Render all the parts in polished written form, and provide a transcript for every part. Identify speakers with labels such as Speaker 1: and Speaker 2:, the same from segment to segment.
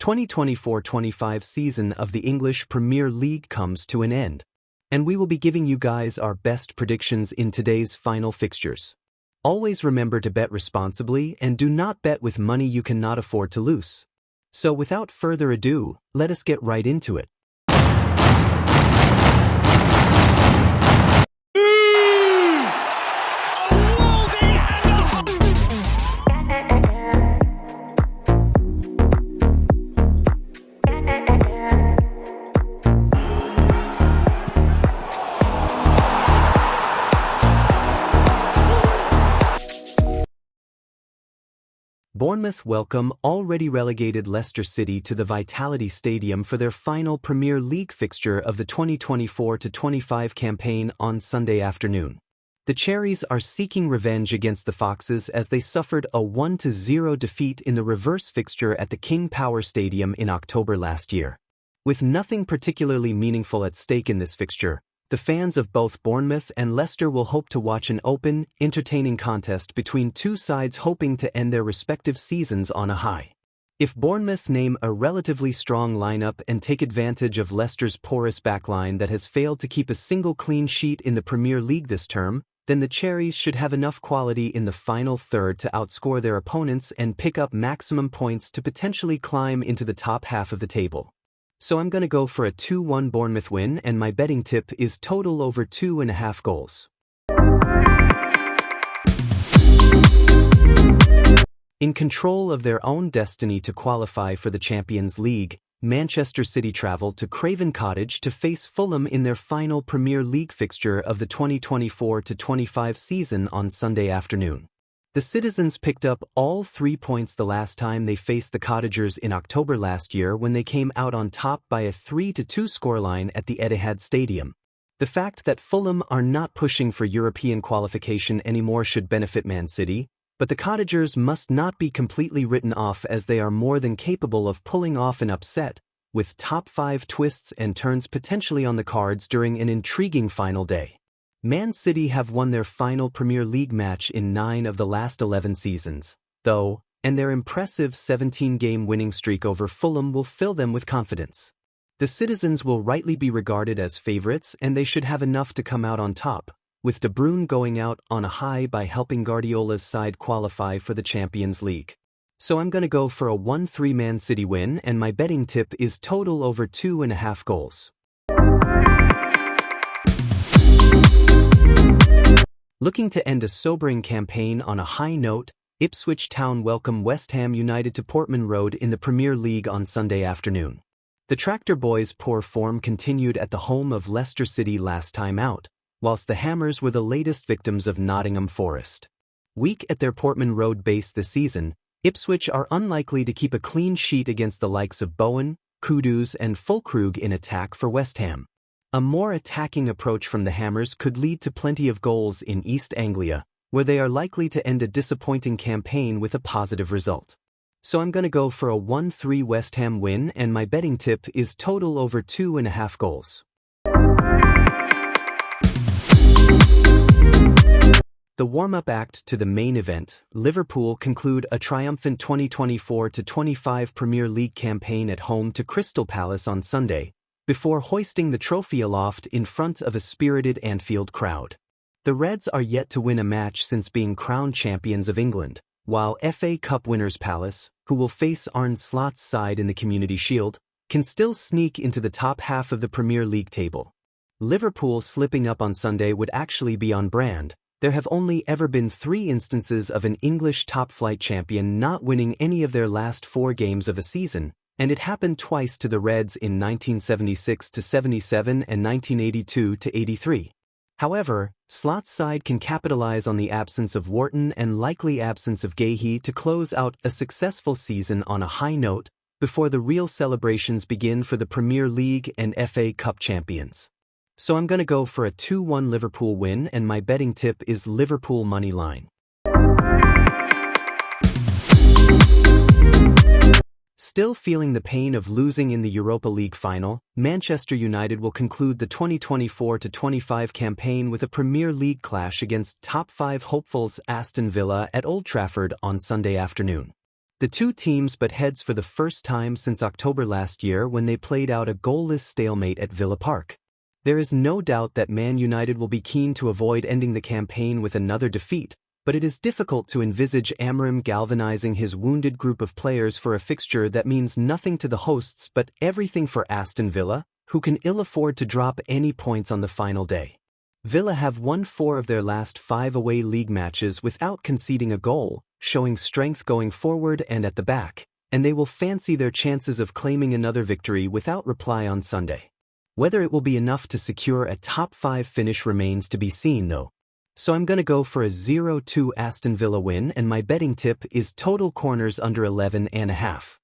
Speaker 1: 2024-25 season of the English Premier League comes to an end, and we will be giving you guys our best predictions in today's final fixtures. Always remember to bet responsibly and do not bet with money you cannot afford to lose. So without further ado, let us get right into it. Bournemouth welcome already relegated Leicester City to the Vitality Stadium for their final Premier League fixture of the 2024-25 campaign on Sunday afternoon. The Cherries are seeking revenge against the Foxes as they suffered a 1-0 defeat in the reverse fixture at the King Power Stadium in October last year. With nothing particularly meaningful at stake in this fixture, the fans of both Bournemouth and Leicester will hope to watch an open, entertaining contest between two sides hoping to end their respective seasons on a high. If Bournemouth name a relatively strong lineup and take advantage of Leicester's porous backline that has failed to keep a single clean sheet in the Premier League this term, then the Cherries should have enough quality in the final third to outscore their opponents and pick up maximum points to potentially climb into the top half of the table. So I'm going to go for a 2-1 Bournemouth win, and my betting tip is total over 2.5 goals. In control of their own destiny to qualify for the Champions League, Manchester City travel to Craven Cottage to face Fulham in their final Premier League fixture of the 2024-25 season on Sunday afternoon. The citizens picked up all 3 points the last time they faced the Cottagers in October last year when they came out on top by a 3-2 scoreline at the Etihad Stadium. The fact that Fulham are not pushing for European qualification anymore should benefit Man City, but the Cottagers must not be completely written off as they are more than capable of pulling off an upset, with top 5 twists and turns potentially on the cards during an intriguing final day. Man City have won their final Premier League match in 9 of the last 11 seasons, though, and their impressive 17-game winning streak over Fulham will fill them with confidence. The citizens will rightly be regarded as favourites, and they should have enough to come out on top, with De Bruyne going out on a high by helping Guardiola's side qualify for the Champions League. So I'm going to go for a 1-3 Man City win, and my betting tip is total over 2.5 goals. Looking to end a sobering campaign on a high note, Ipswich Town welcome West Ham United to Portman Road in the Premier League on Sunday afternoon. The Tractor Boys' poor form continued at the home of Leicester City last time out, whilst the Hammers were the latest victims of Nottingham Forest. Weak at their Portman Road base this season, Ipswich are unlikely to keep a clean sheet against the likes of Bowen, Kudus and Fulkrug in attack for West Ham. A more attacking approach from the Hammers could lead to plenty of goals in East Anglia, where they are likely to end a disappointing campaign with a positive result. So I'm going to go for a 1-3 West Ham win, and my betting tip is total over 2.5 goals. The warm-up act to the main event, Liverpool conclude a triumphant 2024-25 Premier League campaign at home to Crystal Palace on Sunday, before hoisting the trophy aloft in front of a spirited Anfield crowd. The Reds are yet to win a match since being crowned champions of England, while FA Cup winners Palace, who will face Arne Slot's side in the Community Shield, can still sneak into the top half of the Premier League table. Liverpool slipping up on Sunday would actually be on brand. There have only ever been 3 instances of an English top-flight champion not winning any of their last 4 games of a season, and it happened twice to the Reds in 1976-77 and 1982-83. However, Slot's side can capitalize on the absence of Wharton and likely absence of Gahey to close out a successful season on a high note before the real celebrations begin for the Premier League and FA Cup champions. So I'm going to go for a 2-1 Liverpool win, and my betting tip is Liverpool money line. Still feeling the pain of losing in the Europa League final, Manchester United will conclude the 2024-25 campaign with a Premier League clash against top 5 hopefuls Aston Villa at Old Trafford on Sunday afternoon. The two teams butt heads for the first time since October last year when they played out a goalless stalemate at Villa Park. There is no doubt that Man United will be keen to avoid ending the campaign with another defeat, but it is difficult to envisage Amorim galvanizing his wounded group of players for a fixture that means nothing to the hosts but everything for Aston Villa, who can ill afford to drop any points on the final day. Villa have won 4 of their last 5 away league matches without conceding a goal, showing strength going forward and at the back, and they will fancy their chances of claiming another victory without reply on Sunday. Whether it will be enough to secure a top 5 finish remains to be seen though. So I'm gonna go for a 0-2 Aston Villa win, and my betting tip is total corners under 11.5.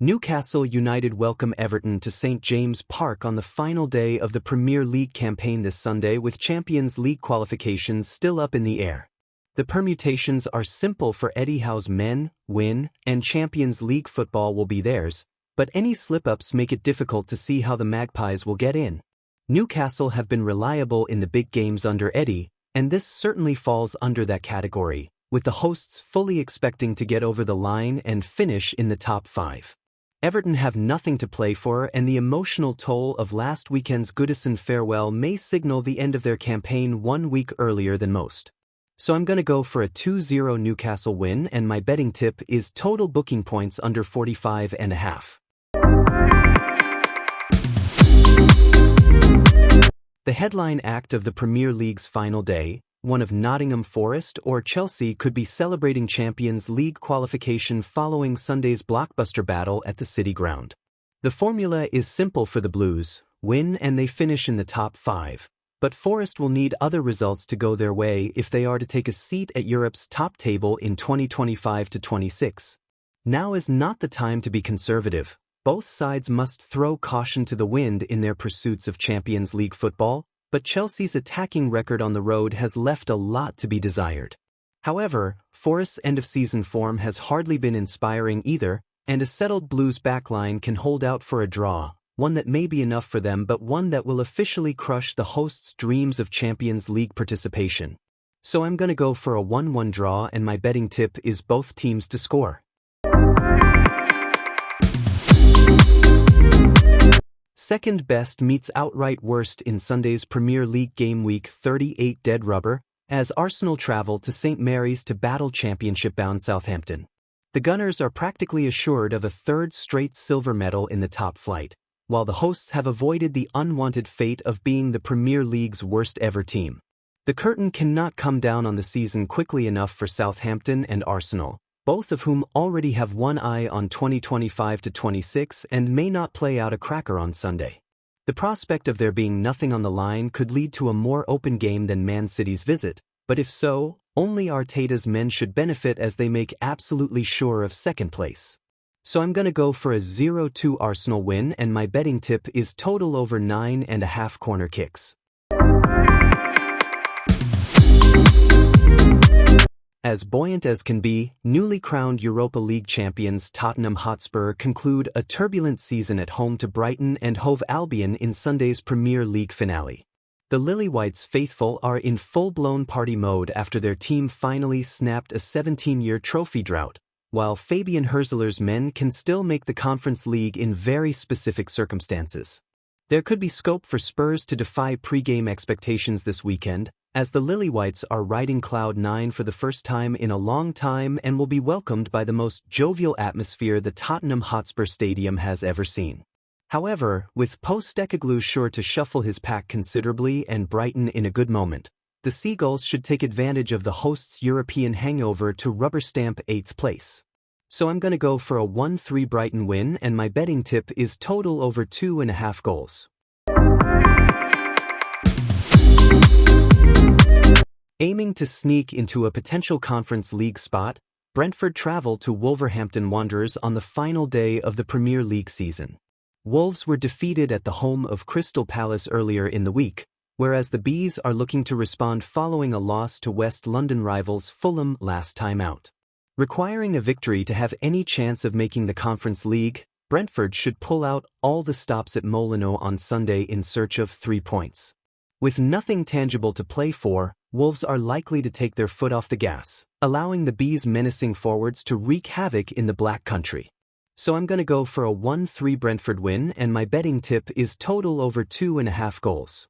Speaker 1: Newcastle United welcome Everton to St James Park on the final day of the Premier League campaign this Sunday, with Champions League qualifications still up in the air. The permutations are simple for Eddie Howe's men, win, and Champions League football will be theirs, but any slip-ups make it difficult to see how the Magpies will get in. Newcastle have been reliable in the big games under Eddie, and this certainly falls under that category, with the hosts fully expecting to get over the line and finish in the top 5. Everton have nothing to play for, and the emotional toll of last weekend's Goodison farewell may signal the end of their campaign 1 week earlier than most. So I'm gonna go for a 2-0 Newcastle win, and my betting tip is total booking points under 45.5. The headline act of the Premier League's final day, one of Nottingham Forest or Chelsea, could be celebrating Champions League qualification following Sunday's blockbuster battle at the City Ground. The formula is simple for the Blues: win and they finish in the top 5. But Forest will need other results to go their way if they are to take a seat at Europe's top table in 2025-26. Now is not the time to be conservative. Both sides must throw caution to the wind in their pursuits of Champions League football, but Chelsea's attacking record on the road has left a lot to be desired. However, Forest's end-of-season form has hardly been inspiring either, and a settled Blues backline can hold out for a draw, one that may be enough for them but one that will officially crush the hosts' dreams of Champions League participation. So I'm gonna go for a 1-1 draw, and my betting tip is both teams to score. Second best meets outright worst in Sunday's Premier League game week 38 dead rubber, as Arsenal travel to St Mary's to battle championship-bound Southampton. The Gunners are practically assured of a third straight silver medal in the top flight, while the hosts have avoided the unwanted fate of being the Premier League's worst-ever team. The curtain cannot come down on the season quickly enough for Southampton and Arsenal, both of whom already have one eye on 2025-26 and may not play out a cracker on Sunday. The prospect of there being nothing on the line could lead to a more open game than Man City's visit, but if so, only Arteta's men should benefit as they make absolutely sure of second place. So I'm gonna go for a 0-2 Arsenal win, and my betting tip is total over 9.5 corner kicks. As buoyant as can be, newly crowned Europa League champions Tottenham Hotspur conclude a turbulent season at home to Brighton and Hove Albion in Sunday's Premier League finale. The Lily-Whites faithful are in full-blown party mode after their team finally snapped a 17-year trophy drought, while Fabian Hürzeler's men can still make the Conference League in very specific circumstances. There could be scope for Spurs to defy pre-game expectations this weekend, as the Lily-Whites are riding Cloud 9 for the first time in a long time and will be welcomed by the most jovial atmosphere the Tottenham Hotspur Stadium has ever seen. However, with Postecoglou sure to shuffle his pack considerably and Brighton in a good moment, the Seagulls should take advantage of the hosts' European hangover to rubber-stamp 8th place. So I'm gonna go for a 1-3 Brighton win, and my betting tip is total over 2.5 goals. Aiming to sneak into a potential Conference League spot, Brentford travel to Wolverhampton Wanderers on the final day of the Premier League season. Wolves were defeated at the home of Crystal Palace earlier in the week, whereas the Bees are looking to respond following a loss to West London rivals Fulham last time out. Requiring a victory to have any chance of making the Conference League, Brentford should pull out all the stops at Molineux on Sunday in search of 3 points. With nothing tangible to play for, Wolves are likely to take their foot off the gas, allowing the Bees' menacing forwards to wreak havoc in the Black Country. So I'm gonna go for a 1-3 Brentford win, and my betting tip is total over 2.5 goals.